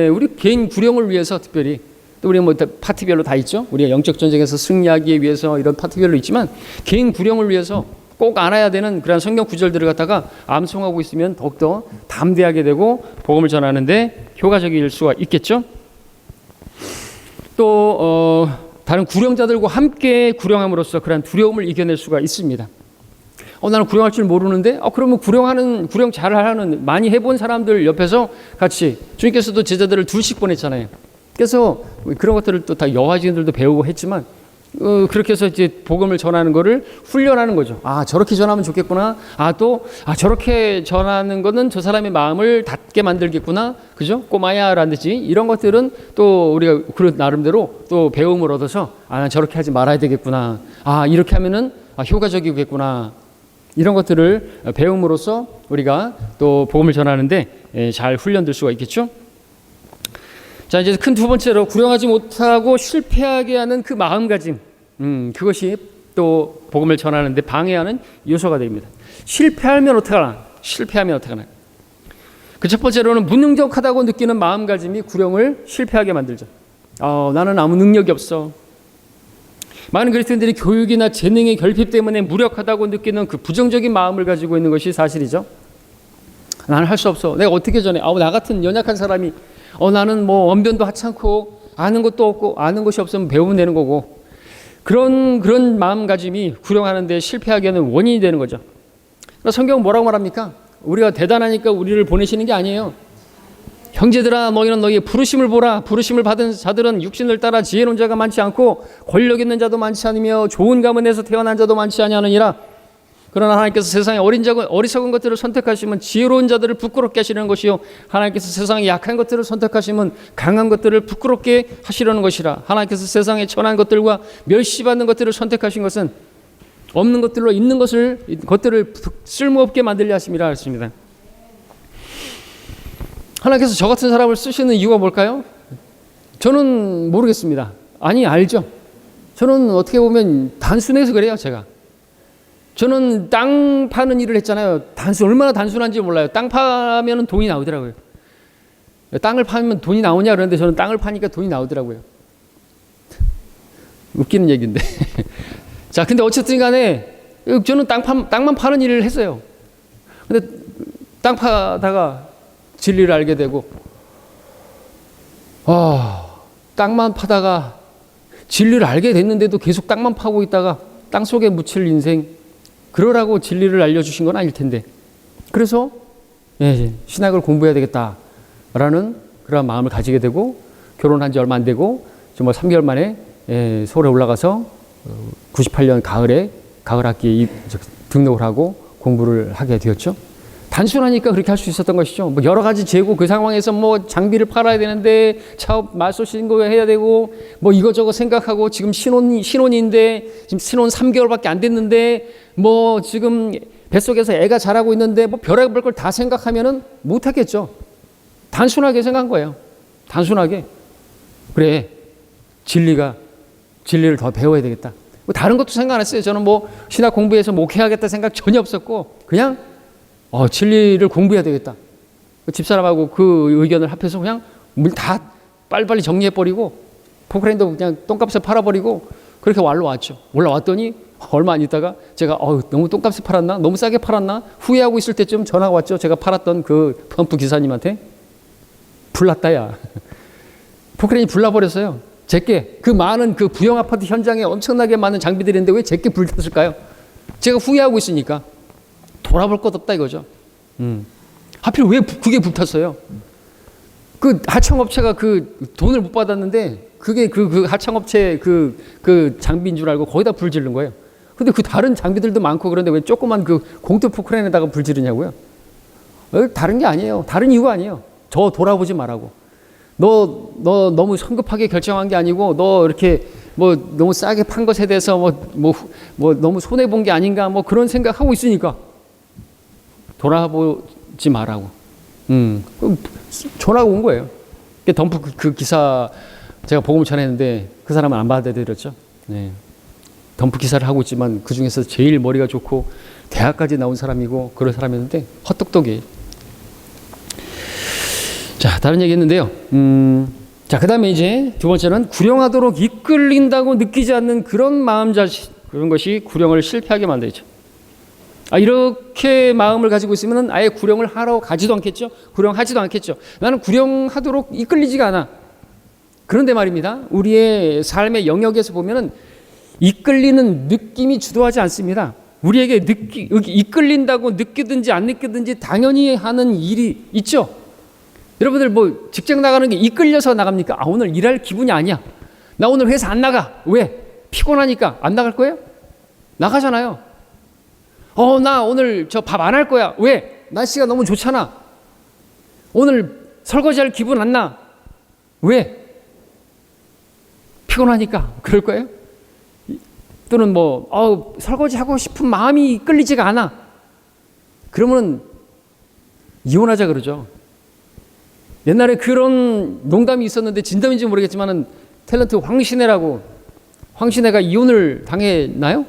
우리 개인 구령을 위해서 특별히, 또 우리 파티별로 다 있죠. 우리가 영적 전쟁에서 승리하기 위해서 이런 파티별로 있지만 개인 구령을 위해서 꼭 알아야 되는 그런 성경 구절들을 갖다가 암송하고 있으면 더욱더 담대하게 되고 복음을 전하는데 효과적일 수가 있겠죠. 또 다른 구령자들과 함께 구령함으로써 그런 두려움을 이겨낼 수가 있습니다. 나는 구령할 줄 모르는데, 그러면 구령 잘하는 많이 해본 사람들 옆에서 같이, 주님께서도 제자들을 둘씩 보냈잖아요. 그래서 그런 것들을 또 다 여화진들도 배우고 했지만, 그렇게 해서 이제 복음을 전하는 거를 훈련하는 거죠. 저렇게 전하면 좋겠구나. 저렇게 전하는 거는 저 사람의 마음을 닫게 만들겠구나. 그죠? 꼬마야라는 듯이 이런 것들은 또 우리가 그런 나름대로 또 배움을 얻어서 난 저렇게 하지 말아야 되겠구나. 이렇게 하면은 효과적이겠구나. 이런 것들을 배움으로써 우리가 또 복음을 전하는데 잘 훈련될 수가 있겠죠. 자, 이제 큰 두 번째로 구령하지 못하고 실패하게 하는 그 마음가짐, 그것이 또 복음을 전하는데 방해하는 요소가 됩니다. 실패하면 어떡하나? 그 첫 번째로는 무능력하다고 느끼는 마음가짐이 구령을 실패하게 만들죠. 나는 아무 능력이 없어. 많은 그리스도인들이 교육이나 재능의 결핍 때문에 무력하다고 느끼는 그 부정적인 마음을 가지고 있는 것이 사실이죠. 나는 할 수 없어. 내가 어떻게 전해? 나 같은 연약한 사람이, 나는 언변도 하찮고 아는 것도 없고, 아는 것이 없으면 배우면 되는 거고, 그런 마음가짐이 구령하는데 실패하게 하는 원인이 되는 거죠. 그러니까 성경은 뭐라고 말합니까? 우리가 대단하니까 우리를 보내시는 게 아니에요. 형제들아, 너희는 너희의 부르심을 보라. 부르심을 받은 자들은 육신을 따라 지혜로운 자가 많지 않고 권력 있는 자도 많지 않으며 좋은 가문에서 태어난 자도 많지 아니하느니라. 그러나 하나님께서 세상의 어리석은 것들을 선택하시면 지혜로운 자들을 부끄럽게 하시려는 것이요, 하나님께서 세상의 약한 것들을 선택하시면 강한 것들을 부끄럽게 하시려는 것이라. 하나님께서 세상의 천한 것들과 멸시받는 것들을 선택하신 것은 없는 것들로 있는 것들을 쓸모없게 만들려 하심이라 했습니다. 하나님께서 저 같은 사람을 쓰시는 이유가 뭘까요? 저는 모르겠습니다. 아니, 알죠. 저는 어떻게 보면 단순해서 그래요, 제가. 저는 땅 파는 일을 했잖아요. 얼마나 단순한지 몰라요. 땅 파면 돈이 나오더라고요. 땅을 파면 돈이 나오냐 그러는데 저는 땅을 파니까 돈이 나오더라고요. 웃기는 얘기인데. 자, 근데 어쨌든 간에 저는 땅만 파는 일을 했어요. 근데 땅 파다가 진리를 알게 되고, 땅만 파다가 진리를 알게 됐는데도 계속 땅만 파고 있다가 땅 속에 묻힐 인생, 그러라고 진리를 알려주신 건 아닐 텐데. 그래서 신학을 공부해야 되겠다라는 그런 마음을 가지게 되고, 결혼한 지 얼마 안 되고 정말 3개월 만에 서울에 올라가서 98년 가을 학기에 등록을 하고 공부를 하게 되었죠. 단순하니까 그렇게 할 수 있었던 것이죠. 뭐 여러 가지 재고, 그 상황에서 뭐 장비를 팔아야 되는데 사업 말소 신고해야 되고 뭐 이것저것 생각하고, 지금 신혼인데 지금 신혼 3개월밖에 안 됐는데 뭐 지금 뱃속에서 애가 자라고 있는데 뭐 별의별 걸 다 생각하면은 못 하겠죠. 단순하게 생각한 거예요. 단순하게. 그래, 진리를 더 배워야 되겠다. 뭐 다른 것도 생각 안 했어요. 저는 뭐 신학 공부해서 목회하겠다 생각 전혀 없었고, 그냥 진리를 공부해야 되겠다. 집사람하고 그 의견을 합해서 그냥 물 다 빨리빨리 정리해버리고, 포크레인도 그냥 똥값에 팔아버리고, 그렇게 올라왔죠. 올라왔더니 얼마 안 있다가 제가 너무 똥값에 팔았나? 너무 싸게 팔았나? 후회하고 있을 때쯤 전화가 왔죠. 제가 팔았던 그 펌프 기사님한테. 불났다, 야. 포크레인이 불나버렸어요. 제게 그 많은 그 부영 아파트 현장에 엄청나게 많은 장비들이 있는데 왜 제게 불탔을까요? 제가 후회하고 있으니까. 돌아볼 것 없다 이거죠. 하필 왜 그게 불탔어요? 그 하청업체가 그 돈을 못 받았는데 그게 그 하청업체 그 장비인 줄 알고 거기다 불 지른 거예요. 근데 그 다른 장비들도 많고 그런데 왜 조그만 그 공투 포크레인에다가 불 지르냐고요? 다른 게 아니에요. 다른 이유가 아니에요. 저 돌아보지 말라고. 너 너무 성급하게 결정한 게 아니고, 너 이렇게 뭐 너무 싸게 판 것에 대해서 뭐 너무 손해 본 게 아닌가, 뭐 그런 생각하고 있으니까 돌아보지 말라고. 전화가 온 거예요. 덤프 그 기사 제가 복음을 전했는데 그 사람은 안 받아들였죠. 네. 덤프 기사를 하고 있지만 그 중에서 제일 머리가 좋고 대학까지 나온 사람이고 그런 사람이었는데 헛똑똑이. 자, 다른 얘기 했는데요. 자, 그 다음에 이제 두 번째는 구령하도록 이끌린다고 느끼지 않는 그런 마음자세, 그런 것이 구령을 실패하게 만들죠. 이렇게 마음을 가지고 있으면 아예 구령을 하러 가지도 않겠죠. 구령하지도 않겠죠. 나는 구령하도록 이끌리지가 않아. 그런데 말입니다. 우리의 삶의 영역에서 보면은 이끌리는 느낌이 주도하지 않습니다. 우리에게 이끌린다고 느끼든지 안 느끼든지 당연히 하는 일이 있죠. 여러분들 뭐 직장 나가는 게 이끌려서 나갑니까? 오늘 일할 기분이 아니야. 나 오늘 회사 안 나가. 왜? 피곤하니까. 안 나갈 거예요? 나가잖아요. 나 오늘 저 밥 안 할 거야. 왜? 날씨가 너무 좋잖아. 오늘 설거지할 기분 안 나. 왜? 피곤하니까. 그럴 거예요? 또는 뭐 설거지하고 싶은 마음이 끌리지가 않아. 그러면 이혼하자 그러죠. 옛날에 그런 농담이 있었는데 진담인지 모르겠지만은 탤런트 황신혜가 이혼을 당했나요?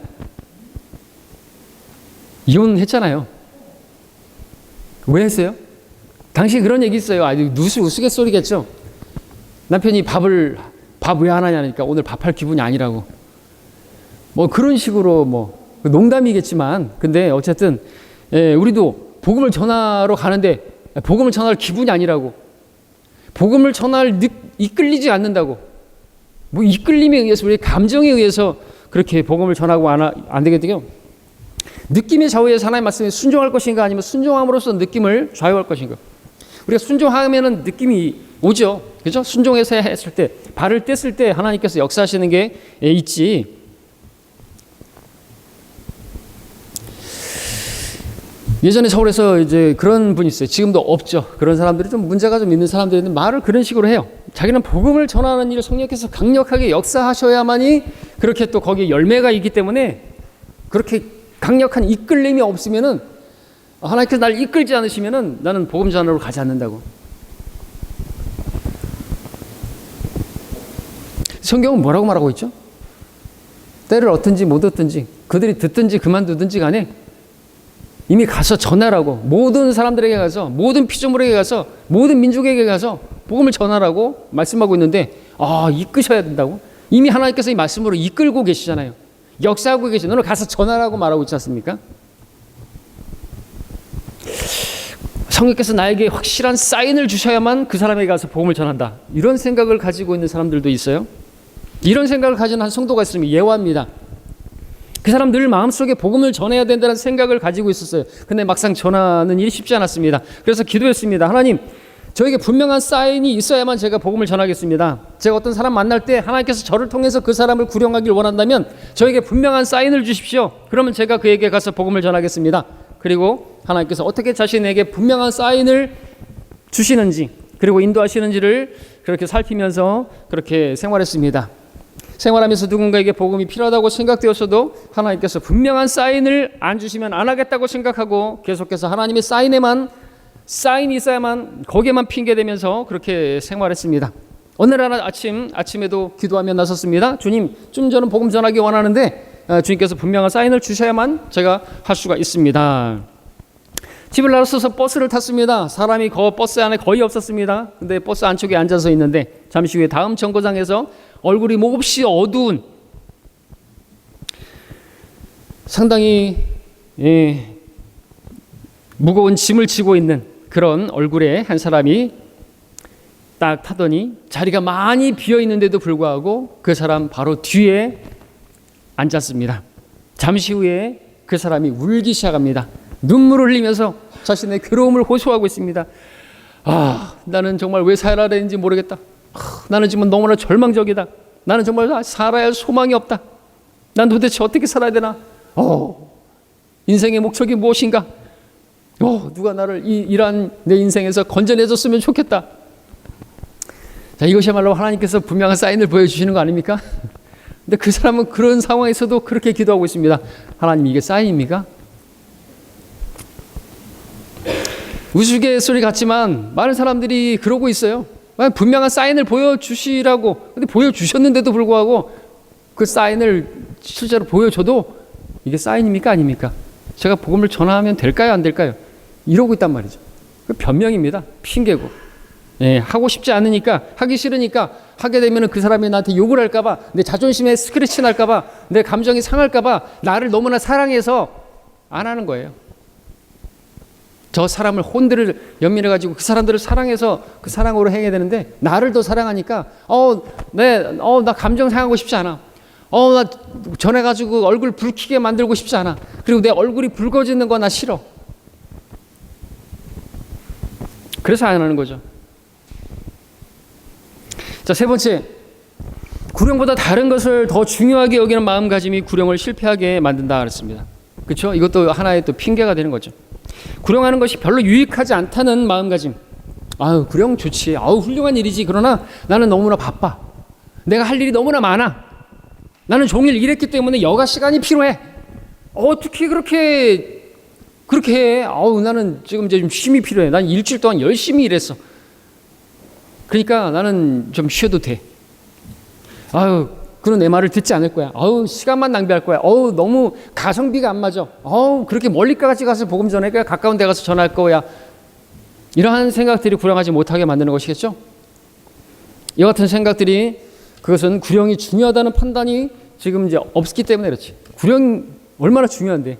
이혼했잖아요. 왜 했어요? 당시 그런 얘기 있어요. 우스갯소리겠죠. 남편이 밥 왜 안 하냐니까 오늘 밥할 기분이 아니라고. 뭐 그런 식으로 뭐 농담이겠지만, 근데 어쨌든 우리도 복음을 전하러 가는데 복음을 전할 기분이 아니라고, 복음을 전할 이끌리지 않는다고, 뭐 이끌림에 의해서, 우리의 감정에 의해서 그렇게 복음을 전하고 안 되겠대요. 느낌의 좌우에서 하나님의 말씀에 순종할 것인가, 아니면 순종함으로써 느낌을 좌우할 것인가. 우리가 순종하면은 느낌이 오죠. 그죠? 순종해서 했을 때, 발을 뗐을 때 하나님께서 역사하시는 게 있지. 예전에 서울에서 이제 그런 분이 있어요. 지금도 없죠. 그런 사람들이 좀 문제가 좀 있는 사람들인데 말을 그런 식으로 해요. 자기는 복음을 전하는 일을 성령께서 강력하게 역사하셔야만이 그렇게 또 거기에 열매가 있기 때문에, 그렇게 강력한 이끌림이 없으면은, 하나님께서 날 이끌지 않으시면은 나는 복음 전하러 가지 않는다고. 성경은 뭐라고 말하고 있죠? 때를 얻든지 못 얻든지 그들이 듣든지 그만두든지 간에 이미 가서 전하라고, 모든 사람들에게 가서, 모든 피조물에게 가서, 모든 민족에게 가서 복음을 전하라고 말씀하고 있는데, 이끄셔야 된다고? 이미 하나님께서 이 말씀으로 이끌고 계시잖아요. 역사하고 계시. 너는 가서 전하라고 말하고 있지 않습니까? 성령께서 나에게 확실한 사인을 주셔야만 그 사람에게 가서 복음을 전한다. 이런 생각을 가지고 있는 사람들도 있어요. 이런 생각을 가진 한 성도가 있으면 예화입니다. 그 사람 늘 마음속에 복음을 전해야 된다는 생각을 가지고 있었어요. 근데 막상 전하는 일이 쉽지 않았습니다. 그래서 기도했습니다. 하나님, 저에게 분명한 사인이 있어야만 제가 복음을 전하겠습니다. 제가 어떤 사람 만날 때 하나님께서 저를 통해서 그 사람을 구령하길 원한다면 저에게 분명한 사인을 주십시오. 그러면 제가 그에게 가서 복음을 전하겠습니다. 그리고 하나님께서 어떻게 자신에게 분명한 사인을 주시는지, 그리고 인도하시는지를 그렇게 살피면서 그렇게 생활했습니다. 생활하면서 누군가에게 복음이 필요하다고 생각되었어도 하나님께서 분명한 사인을 안 주시면 안 하겠다고 생각하고 계속해서 하나님의 사인이 있어야만 거기에만 핑계대면서 그렇게 생활했습니다. 어느 날 아침에도 기도하며 나섰습니다. 주님, 좀 저는 복음 전하기 원하는데 주님께서 분명한 사인을 주셔야만 제가 할 수가 있습니다. 집을 나서서 버스를 탔습니다. 사람이 버스 안에 거의 없었습니다. 근데 버스 안쪽에 앉아서 있는데 잠시 후에 다음 정거장에서 얼굴이 몹시 어두운, 상당히 무거운 짐을 지고 있는 그런 얼굴의 한 사람이 딱 타더니 자리가 많이 비어 있는데도 불구하고 그 사람 바로 뒤에 앉았습니다. 잠시 후에 그 사람이 울기 시작합니다. 눈물을 흘리면서 자신의 괴로움을 호소하고 있습니다. 나는 정말 왜 살아야 되는지 모르겠다. 나는 지금 너무나 절망적이다. 나는 정말 살아야 할 소망이 없다. 난 도대체 어떻게 살아야 되나? 인생의 목적이 무엇인가? 누가 나를 이러한 내 인생에서 건져내줬으면 좋겠다. 자, 이것이야말로 하나님께서 분명한 사인을 보여주시는 거 아닙니까? 근데 그 사람은 그런 상황에서도 그렇게 기도하고 있습니다. 하나님, 이게 사인입니까? 우스갯소리 같지만 많은 사람들이 그러고 있어요. 분명한 사인을 보여주시라고. 근데 보여주셨는데도 불구하고 그 사인을 실제로 보여줘도 이게 사인입니까? 아닙니까? 제가 복음을 전하면 될까요? 안 될까요? 이러고 있단 말이죠. 그 변명입니다. 핑계고. 하고 싶지 않으니까, 하기 싫으니까, 하게 되면 그 사람이 나한테 욕을 할까봐, 내 자존심에 스크래치 날까봐, 내 감정이 상할까봐, 나를 너무나 사랑해서 안 하는 거예요. 저 사람을 혼들을 연민해가지고 그 사람들을 사랑해서 그 사랑으로 행해야 되는데, 나를 더 사랑하니까 나 감정 상하고 싶지 않아. 나 전해가지고 얼굴 붉히게 만들고 싶지 않아. 그리고 내 얼굴이 붉어지는 거 나 싫어. 그래서 안 하는 거죠. 자, 세 번째, 구령보다 다른 것을 더 중요하게 여기는 마음가짐이 구령을 실패하게 만든다 그랬습니다. 그렇죠? 이것도 하나의 또 핑계가 되는 거죠. 구령하는 것이 별로 유익하지 않다는 마음가짐. 구령 좋지. 훌륭한 일이지. 그러나 나는 너무나 바빠. 내가 할 일이 너무나 많아. 나는 종일 일했기 때문에 여가 시간이 필요해. 어떻게 그렇게 해? 나는 지금 이제 좀 쉼이 필요해. 난 일주일 동안 열심히 일했어. 그러니까 나는 좀 쉬어도 돼. 그런 내 말을 듣지 않을 거야. 시간만 낭비할 거야. 너무 가성비가 안 맞아. 그렇게 멀리까지 가서 복음 전해. 그냥 가까운 데 가서 전할 거야. 이러한 생각들이 구령하지 못하게 만드는 것이겠죠. 이 같은 생각들이, 그것은 구령이 중요하다는 판단이 지금 이제 없기 때문에 그렇지. 구령 얼마나 중요한데,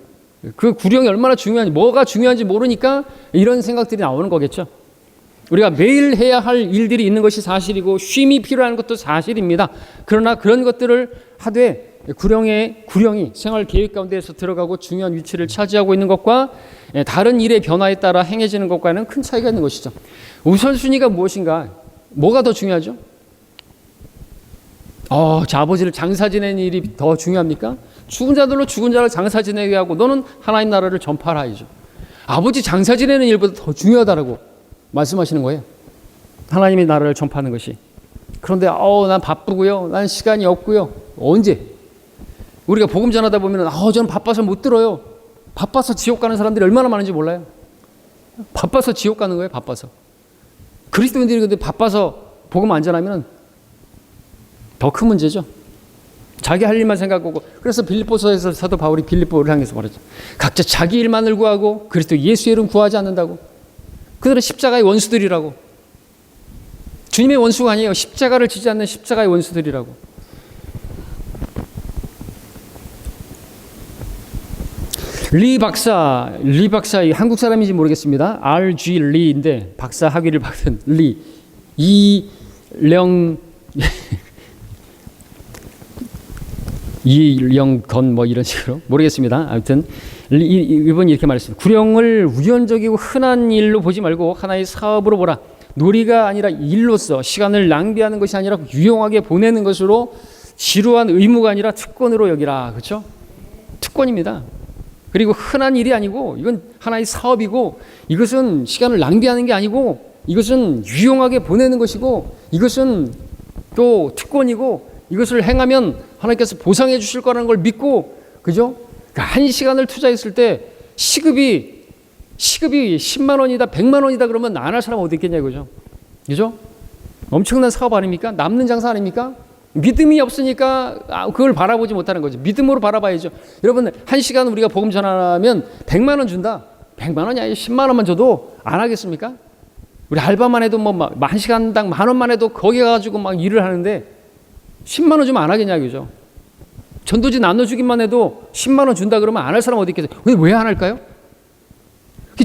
그 구령이 얼마나 중요한지, 뭐가 중요한지 모르니까 이런 생각들이 나오는 거겠죠. 우리가 매일 해야 할 일들이 있는 것이 사실이고 쉼이 필요한 것도 사실입니다. 그러나 그런 것들을 하되 구령이 생활 계획 가운데에서 들어가고 중요한 위치를 차지하고 있는 것과 다른 일의 변화에 따라 행해지는 것과는 큰 차이가 있는 것이죠. 우선순위가 무엇인가? 뭐가 더 중요하죠? 아버지를 장사 지내는 일이 더 중요합니까? 죽은 자들로 죽은 자를 장사 지내게 하고 너는 하나님 나라를 전파하라 하죠. 아버지 장사 지내는 일보다 더 중요하다라고 말씀하시는 거예요. 하나님의 나라를 전파하는 것이. 그런데 난 바쁘고요. 난 시간이 없고요. 언제? 우리가 복음 전하다 보면 저는 바빠서 못 들어요. 바빠서 지옥 가는 사람들이 얼마나 많은지 몰라요. 바빠서 지옥 가는 거예요. 바빠서. 그리스도인들이 근데 바빠서 복음 안 전하면 더 큰 문제죠. 자기 할 일만 생각하고. 그래서 빌립보서에서 사도 바울이 빌립보를 향해서 말하죠. 각자 자기 일만을 구하고 그리스도 예수의 이름 구하지 않는다고. 그들은 십자가의 원수들이라고. 주님의 원수가 아니에요. 십자가를 지지 않는 십자가의 원수들이라고. 리 박사 한국 사람인지 모르겠습니다. R.G. 리인데 박사 학위를 받은 리 이영건 뭐 이런 식으로 모르겠습니다. 아무튼 이분이 이렇게 말했습니다. 구령을 우연적이고 흔한 일로 보지 말고 하나의 사업으로 보라. 놀이가 아니라 일로서 시간을 낭비하는 것이 아니라 유용하게 보내는 것으로 지루한 의무가 아니라 특권으로 여기라. 그렇죠? 특권입니다. 그리고 흔한 일이 아니고 이건 하나의 사업이고 이것은 시간을 낭비하는 게 아니고 이것은 유용하게 보내는 것이고 이것은 또 특권이고 이것을 행하면 하나님께서 보상해 주실 거라는 걸 믿고, 그죠? 그러니까 한 시간을 투자했을 때 시급이 10만 원이다 100만 원이다 그러면 안 할 사람 어디 있겠냐 이거죠. 그죠? 엄청난 사업 아닙니까? 남는 장사 아닙니까? 믿음이 없으니까 그걸 바라보지 못하는 거죠. 믿음으로 바라봐야죠. 여러분, 한 시간 우리가 복음 전하면 100만 원 준다. 100만 원이 아니라 10만 원만 줘도 안 하겠습니까? 우리 알바만 해도 뭐 한 시간당 10,000원만 해도 거기 가가지고 막 일을 하는데 10만 원 주면 안 하겠냐 이거죠. 전도지 나눠주기만 해도 10만 원 준다 그러면 안 할 사람 어디 있겠어요? 왜 안 할까요?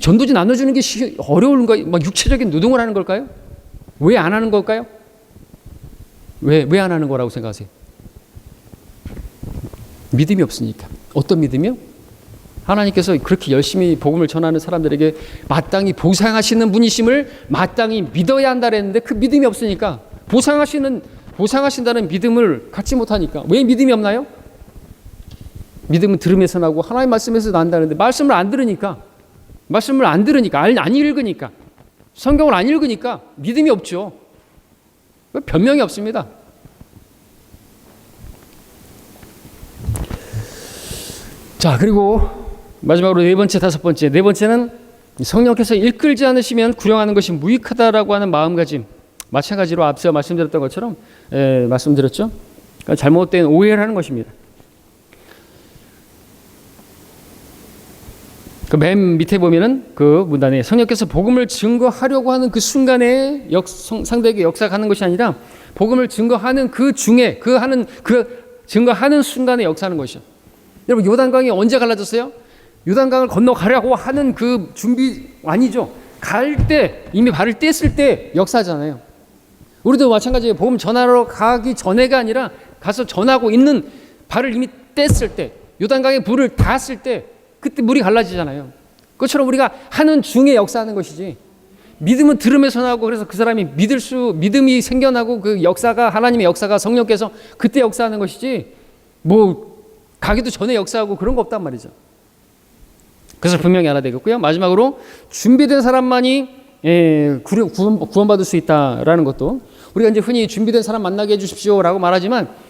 전도지 나눠주는 게 어려운가? 막 육체적인 노동을 하는 걸까요? 왜 안 하는 걸까요? 왜 안 하는 거라고 생각하세요? 믿음이 없으니까. 어떤 믿음이요? 하나님께서 그렇게 열심히 복음을 전하는 사람들에게 마땅히 보상하시는 분이심을 마땅히 믿어야 한다 그랬는데 그 믿음이 없으니까 보상하신다는 믿음을 갖지 못하니까. 왜 믿음이 없나요? 믿음은 들음에서 나고 하나님 말씀에서 난다는데 말씀을 안 들으니까 안 읽으니까 성경을 안 읽으니까 믿음이 없죠. 변명이 없습니다. 자, 그리고 마지막으로 네 번째는 성령께서 이끌지 않으시면 구령하는 것이 무익하다라고 하는 마음가짐. 마찬가지로 앞서 말씀드렸던 것처럼 말씀드렸죠. 그러니까 잘못된 오해를 하는 것입니다. 그 맨 밑에 보면은 그 문단에 성령께서 복음을 증거하려고 하는 그 순간에 상대에게 역사하는 것이 아니라 복음을 증거하는 그 중에 증거하는 순간에 역사하는 것이죠. 여러분, 요단강이 언제 갈라졌어요? 요단강을 건너가려고 하는 그 준비 아니죠. 갈 때 이미 발을 뗐을 때 역사잖아요. 우리도 마찬가지예요. 복음 전하러 가기 전에가 아니라 가서 전하고 있는 발을 이미 뗐을 때, 요단강에 불을 닿았을 때 그때 물이 갈라지잖아요. 그것처럼 우리가 하는 중에 역사하는 것이지. 믿음은 들음에서 나고 그래서 그 사람이 믿음이 생겨나고 그 역사가 하나님의 역사가 성령께서 그때 역사하는 것이지 뭐 가기도 전에 역사하고 그런 거 없단 말이죠. 그래서 분명히 알아야 되겠고요. 마지막으로 준비된 사람만이 구원받을 수 있다라는 것도 우리가 이제 흔히 준비된 사람 만나게 해주십시오라고 말하지만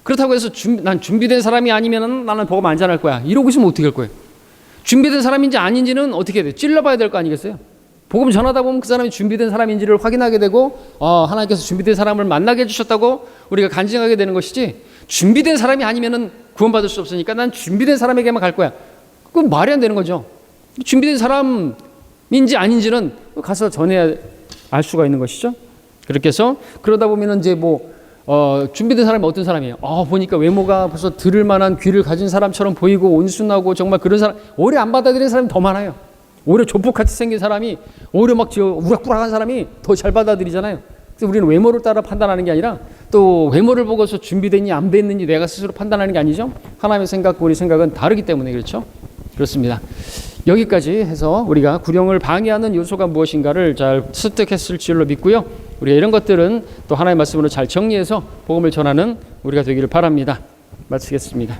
그렇다고 해서 난 준비된 사람이 아니면 나는 복음 안 전할 거야 이러고 있으면 어떻게 할 거예요? 준비된 사람인지 아닌지는 어떻게 해야 돼요? 찔러봐야 될 거 아니겠어요? 복음 전하다 보면 그 사람이 준비된 사람인지를 확인하게 되고 하나님께서 준비된 사람을 만나게 해주셨다고 우리가 간증하게 되는 것이지, 준비된 사람이 아니면 구원받을 수 없으니까 난 준비된 사람에게만 갈 거야. 그건 말이 안 되는 거죠. 준비된 사람인지 아닌지는 가서 전해야 알 수가 있는 것이죠. 그렇게 해서 그러다 보면은 이제 준비된 사람이 어떤 사람이에요? 보니까 외모가 벌써 들을 만한 귀를 가진 사람처럼 보이고 온순하고 정말 그런 사람, 오히려 안 받아들이는 사람이 더 많아요. 오히려 조폭같이 생긴 사람이, 오히려 막 우락부락한 사람이 더 잘 받아들이잖아요. 그래서 우리는 외모를 따라 판단하는 게 아니라 또 외모를 보고서 준비됐니 안 됐는지 내가 스스로 판단하는 게 아니죠. 하나님의 생각과 우리 생각은 다르기 때문에 그렇죠. 그렇습니다. 여기까지 해서 우리가 구령을 방해하는 요소가 무엇인가를 잘 습득했을 줄로 믿고요. 우리가 이런 것들은 또 하나님의 말씀으로 잘 정리해서 복음을 전하는 우리가 되기를 바랍니다. 마치겠습니다.